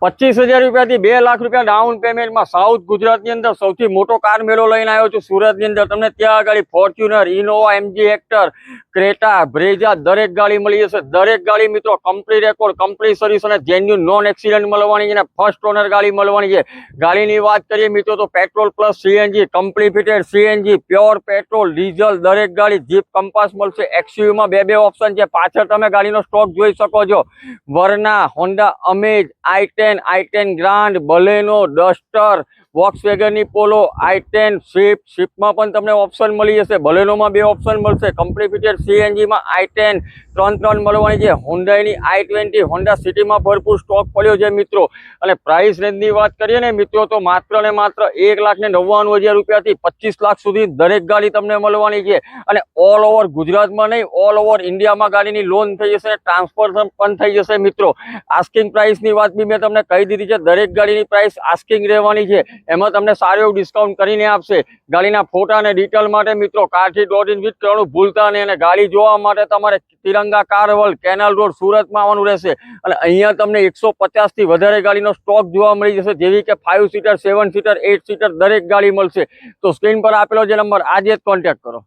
25,000 રૂપિયાથી 2 લાખ રૂપિયા ડાઉન પેમેન્ટમાં સાઉથ ગુજરાતની અંદર સૌથી મોટો કાર મેળો લઈને આવ્યો છું સુરતની અંદર। તમને ત્યાં આગળ Fortuner, Innova, MG Hector, Creta, Brezza દરેક ગાડી મળી જશે। દરેક ગાડી મિત્રો કંપની રેકોર્ડ, કંપની સર્વિસ અને જેન્યુન નોન એક્સિડન્ટ મળવાની છે અને ફર્સ્ટ ઓનર ગાડી મળવાની છે। ગાડીની વાત કરીએ મિત્રો તો petrol plus CNG, company fitted CNG, pure petrol, diesel દરેક ગાડી, જીપ કંપાસ મળશે। એક્સયુવીમાં બે ઓપ્શન છે, પાછળ તમે ગાડીનો સ્ટોક જોઈ શકો છો। Verna, Honda Amaze, i10 grand, Baleno, Duster, વોક્સવેગનની પોલો, i10 સ્વિફ્ટ, સ્વિફ્ટમાં પણ તમને ઓપ્શન મળી જશે। બલેનોમાં બે ઓપ્શન મળશે। કંપની ફિટેડ સીએનજીમાં i10 ત્રણ મળવાની છે। હોન્ડાની i20, હોન્ડા સિટીમાં ભરપૂર સ્ટોક પડ્યો છે મિત્રો। અને પ્રાઇસ રેન્જની વાત કરીએ ને મિત્રો તો માત્ર ને માત્ર 1,99,000 રૂપિયાથી 25 લાખ સુધી દરેક ગાડી તમને મળવાની છે। અને ઓલ ઓવર ગુજરાતમાં નહીં, ઓલ ઓવર ઇન્ડિયામાં ગાડીની લોન થઈ જશે, ટ્રાન્સફર પણ થઈ જશે મિત્રો। આસ્કિંગ પ્રાઇસની વાત બી મેં તમને કહી દીધી છે। દરેક ગાડીની પ્રાઇસ આસ્કિંગ રહેવાની છે, એમાં તમને સારું એવું ડિસ્કાઉન્ટ કરીને આપશે। ગાડીના ફોટા અને ડિટેલ માટે મિત્રો કારથી .in વિઝિટ કરવાનું ભૂલતા નહીં। અને ગાડી જોવા માટે તમારે તિરંગા કાર વર્લ્ડ, કેનાલ રોડ, સુરતમાં આવવાનું રહેશે। અને અહીંયા તમને 150 થી વધારે ગાડીનો સ્ટોક જોવા મળી જશે, જેવી કે 5 સીટર, 7 સીટર, 8 સીટર દરેક ગાડી મળશે। તો સ્ક્રીન પર આપેલો જે નંબર આજે જ કોન્ટેક્ટ કરો।